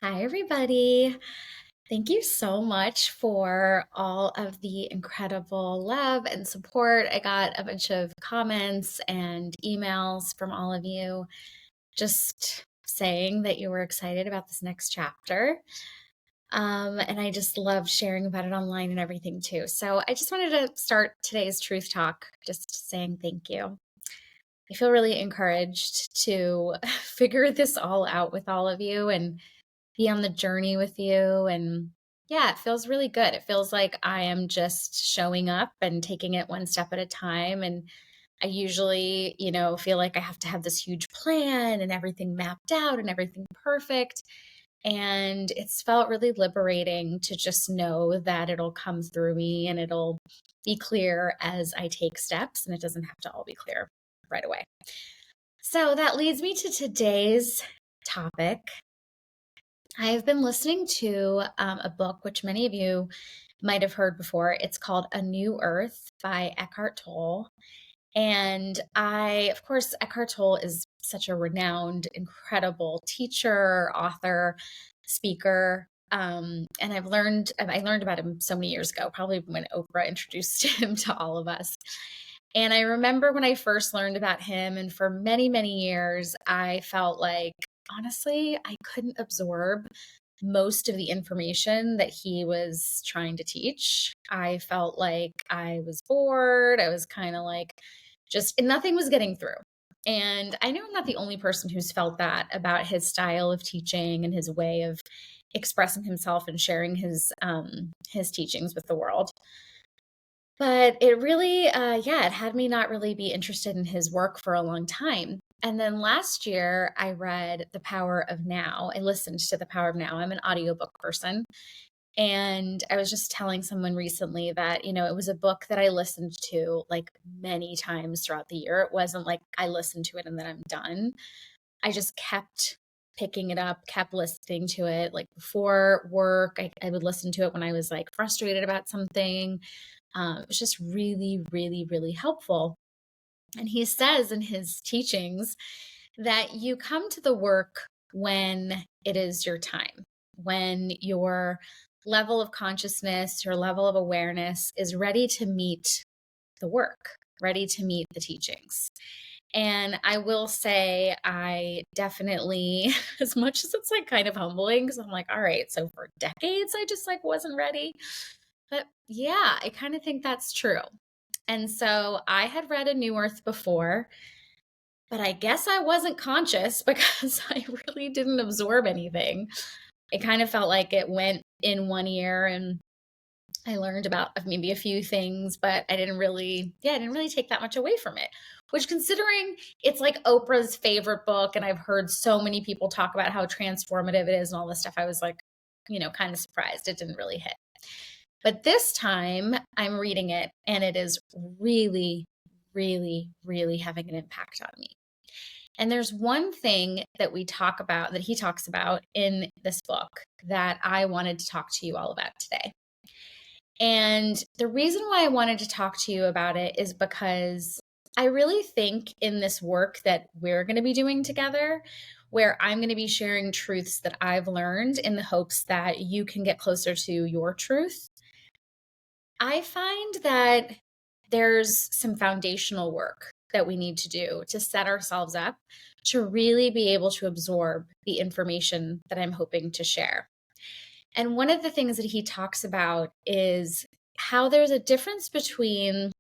Hi, everybody. Thank you so much for all of the incredible love and support. I got a bunch of comments and emails from all of you just saying that you were excited about this next chapter. And I just love sharing about it online and everything too. So I just wanted to start today's truth talk just saying thank you. I feel really encouraged to figure this all out with all of you and be on the journey with you. And yeah, it feels really good. It feels like I am just showing up and taking it one step at a time. And I usually, feel like I have to have this huge plan and everything mapped out and everything perfect. And it's felt really liberating to just know that it'll come through me and it'll be clear as I take steps, and it doesn't have to all be clear right away. So that leads me to today's topic. I've been listening to a book, which many of you might have heard before. It's called A New Earth by Eckhart Tolle. And of course, Eckhart Tolle is such a renowned, incredible teacher, author, speaker. And I learned about him so many years ago, probably when Oprah introduced him to all of us. And I remember when I first learned about him, and for many, many years, I felt like, honestly, I couldn't absorb most of the information that he was trying to teach. I felt like I was bored. I was kind of like, just nothing was getting through. And I know I'm not the only person who's felt that about his style of teaching and his way of expressing himself and sharing his teachings with the world. But it really, it had me not really be interested in his work for a long time. And then last year, I read The Power of Now. I listened to The Power of Now. I'm an audiobook person. And I was just telling someone recently that, it was a book that I listened to like many times throughout the year. It wasn't like I listened to it and then I'm done. I just kept picking it up, kept listening to it. Like before work, I would listen to it when I was like frustrated about something. It was just really, really, really helpful. And he says in his teachings that you come to the work when it is your time, when your level of consciousness, your level of awareness is ready to meet the work, ready to meet the teachings. And I will say, I definitely, as much as it's like kind of humbling, because I'm like, all right, so for decades, I just like wasn't ready. But yeah, I kind of think that's true. And so I had read A New Earth before, but I guess I wasn't conscious because I really didn't absorb anything. It kind of felt like it went in one ear and I learned about maybe a few things, but I didn't really take that much away from it. Which, considering it's like Oprah's favorite book, and I've heard so many people talk about how transformative it is and all this stuff, I was like, kind of surprised it didn't really hit. But this time I'm reading it and it is really, really, really having an impact on me. And there's one thing that he talks about in this book that I wanted to talk to you all about today. And the reason why I wanted to talk to you about it is because I really think in this work that we're going to be doing together, where I'm going to be sharing truths that I've learned in the hopes that you can get closer to your truth, I find that there's some foundational work that we need to do to set ourselves up to really be able to absorb the information that I'm hoping to share. And one of the things that he talks about is how there's a difference between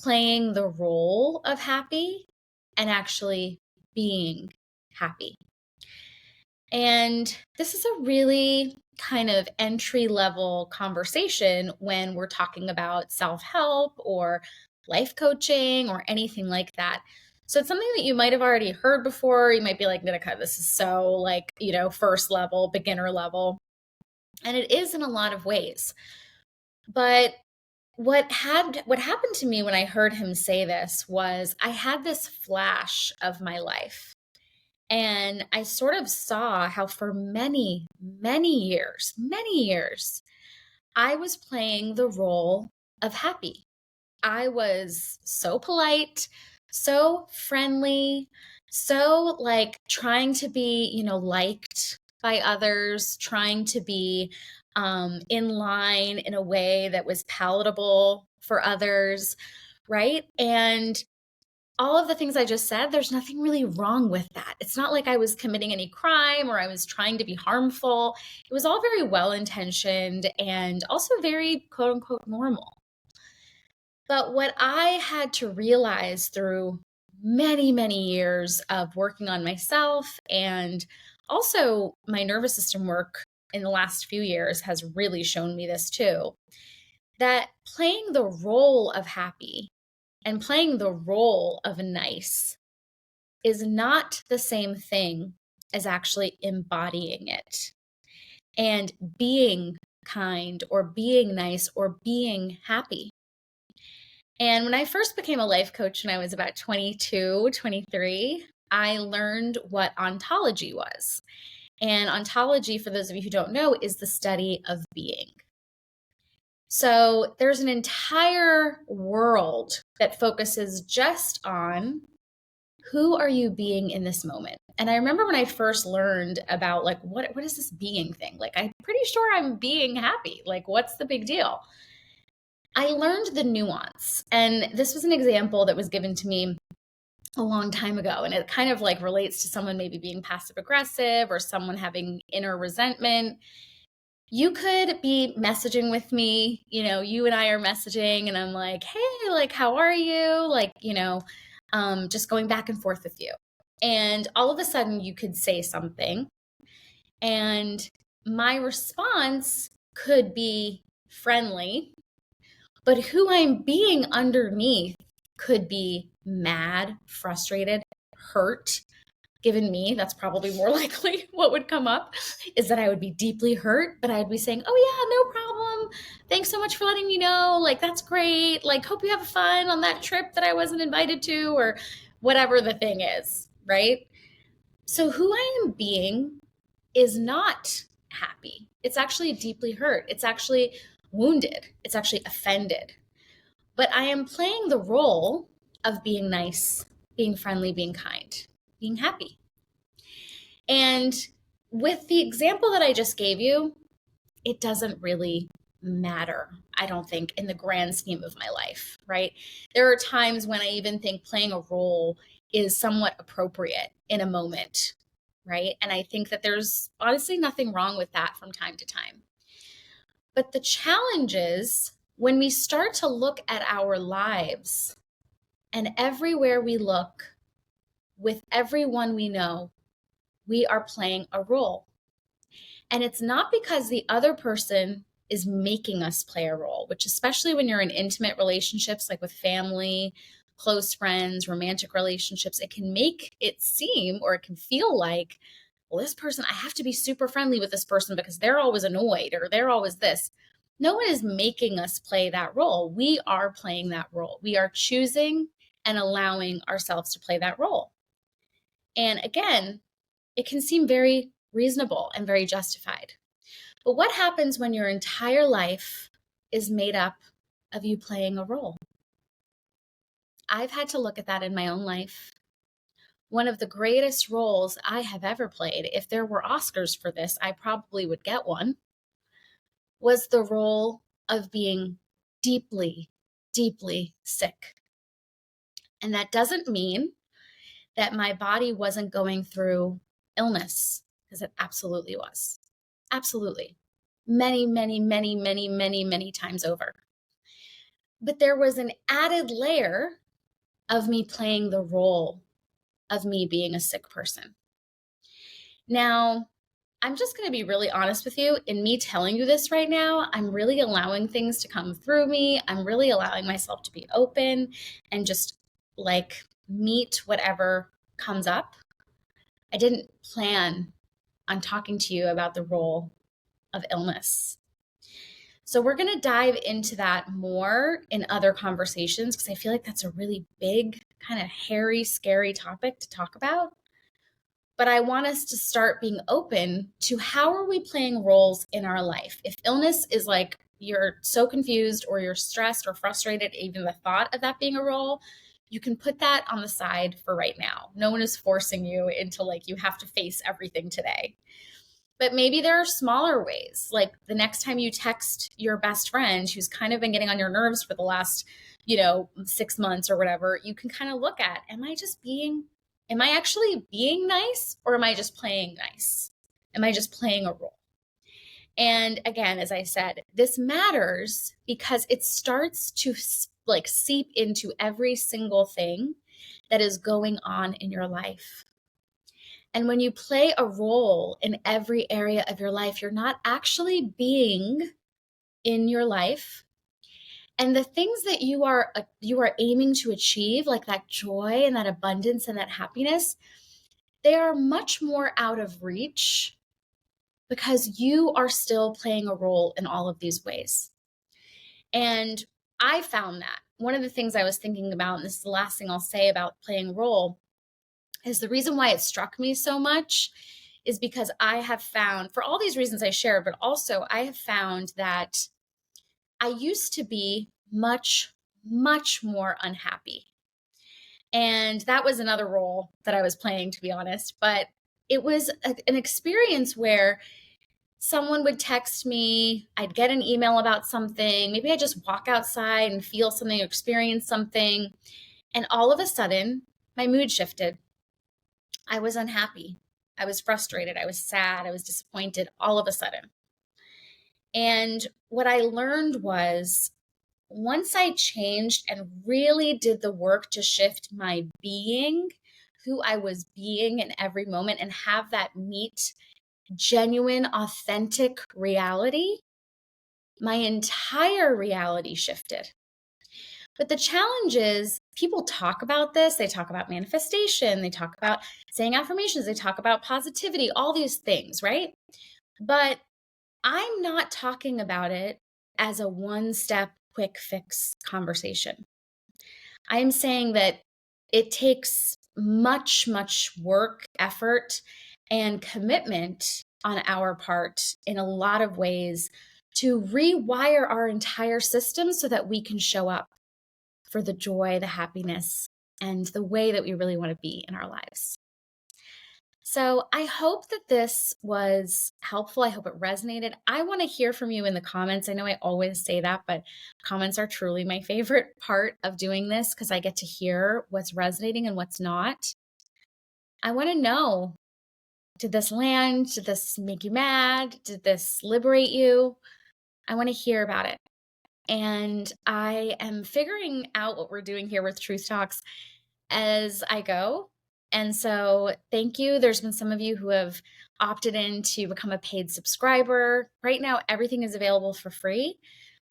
playing the role of happy and actually being happy. And this is a really kind of entry level conversation when we're talking about self help or life coaching or anything like that. So it's something that you might have already heard before. You might be like, Nitika, this is so like, first level, beginner level. And it is in a lot of ways. But what happened to me when I heard him say this was I had this flash of my life. And I sort of saw how for many, many years, I was playing the role of happy. I was so polite, so friendly, so like trying to be, liked, by others, trying to be in line in a way that was palatable for others, right? And all of the things I just said, there's nothing really wrong with that. It's not like I was committing any crime or I was trying to be harmful. It was all very well intentioned and also very quote unquote normal. But what I had to realize through many, many years of working on myself and also my nervous system work in the last few years has really shown me this too, that playing the role of happy and playing the role of nice is not the same thing as actually embodying it and being kind or being nice or being happy. And when I first became a life coach when I was about 22, 23, I learned what ontology was. And ontology, for those of you who don't know, is the study of being. So there's an entire world that focuses just on who are you being in this moment. And I remember when I first learned about like, what is this being thing? Like, I'm pretty sure I'm being happy. Like, what's the big deal? I learned the nuance. And this was an example that was given to me a long time ago. And it kind of like relates to someone maybe being passive aggressive or someone having inner resentment. You could be messaging with me, you and I are messaging and I'm like, hey, like, how are you? Like, just going back and forth with you. And all of a sudden you could say something and my response could be friendly, but who I'm being underneath could be mad, frustrated, hurt. Given me, that's probably more likely what would come up is that I would be deeply hurt, but I'd be saying, oh yeah, no problem. Thanks so much for letting me know. Like, that's great. Like, hope you have fun on that trip that I wasn't invited to, or whatever the thing is, right? So who I am being is not happy. It's actually deeply hurt. It's actually wounded. It's actually offended. But I am playing the role of being nice, being friendly, being kind, being happy. And with the example that I just gave you, it doesn't really matter, I don't think, in the grand scheme of my life, right? There are times when I even think playing a role is somewhat appropriate in a moment, right? And I think that there's honestly nothing wrong with that from time to time. But the challenge is when we start to look at our lives and everywhere we look, with everyone we know, we are playing a role. And it's not because the other person is making us play a role, which, especially when you're in intimate relationships, like with family, close friends, romantic relationships, it can make it seem, or it can feel like, well, this person, I have to be super friendly with this person because they're always annoyed or they're always this. No one is making us play that role. We are playing that role. We are choosing and allowing ourselves to play that role. And again, it can seem very reasonable and very justified. But what happens when your entire life is made up of you playing a role? I've had to look at that in my own life. One of the greatest roles I have ever played, if there were Oscars for this, I probably would get one, was the role of being deeply, deeply sick. And that doesn't mean that my body wasn't going through illness, because it absolutely was. Absolutely. Many, many, many, many, many, many times over. But there was an added layer of me playing the role of me being a sick person. Now, I'm just going to be really honest with you. In me telling you this right now, I'm really allowing things to come through me. I'm really allowing myself to be open and just like meet whatever comes up. I didn't plan on talking to you about the role of illness. So we're going to dive into that more in other conversations because I feel like that's a really big, kind of hairy, scary topic to talk about. But I want us to start being open to how are we playing roles in our life? If illness is like you're so confused or you're stressed or frustrated, even the thought of that being a role, you can put that on the side for right now. No one is forcing you into like you have to face everything today. But maybe there are smaller ways, like the next time you text your best friend who's kind of been getting on your nerves for the last, 6 months or whatever, you can kind of look at, am I actually being nice, or am I just playing nice? Am I just playing a role? And again, as I said, this matters because it starts to like seep into every single thing that is going on in your life. And when you play a role in every area of your life, you're not actually being in your life. And the things that you are aiming to achieve, like that joy and that abundance and that happiness, they are much more out of reach because you are still playing a role in all of these ways. And I found that one of the things I was thinking about, and this is the last thing I'll say about playing a role, is the reason why it struck me so much is because I have found, for all these reasons I shared, but also I have found that I used to be much, much more unhappy. And that was another role that I was playing, to be honest. But it was an experience where someone would text me, I'd get an email about something, maybe I'd just walk outside and feel something, experience something. And all of a sudden, my mood shifted. I was unhappy. I was frustrated. I was sad. I was disappointed all of a sudden. And what I learned was once I changed and really did the work to shift my being, who I was being in every moment, and have that meet genuine, authentic reality, my entire reality shifted. But the challenge is people talk about this. They talk about manifestation. They talk about saying affirmations. They talk about positivity, all these things, right? But I'm not talking about it as a one-step quick fix conversation. I am saying that it takes much, much work, effort, and commitment on our part in a lot of ways to rewire our entire system so that we can show up for the joy, the happiness, and the way that we really want to be in our lives. So I hope that this was helpful. I hope it resonated. I want to hear from you in the comments. I know I always say that, but comments are truly my favorite part of doing this because I get to hear what's resonating and what's not. I want to know, did this land? Did this make you mad? Did this liberate you? I want to hear about it. And I am figuring out what we're doing here with Truth Talks as I go. And so thank you. There's been some of you who have opted in to become a paid subscriber. Right now, everything is available for free,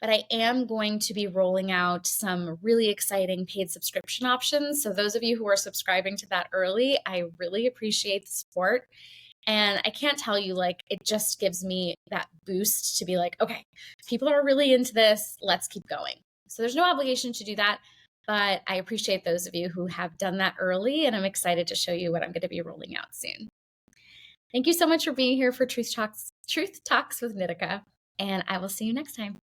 but I am going to be rolling out some really exciting paid subscription options. So those of you who are subscribing to that early, I really appreciate the support. And I can't tell you, like, it just gives me that boost to be like, okay, people are really into this. Let's keep going. So there's no obligation to do that, but I appreciate those of you who have done that early, and I'm excited to show you what I'm going to be rolling out soon. Thank you so much for being here for Truth Talks with Nitika, and I will see you next time.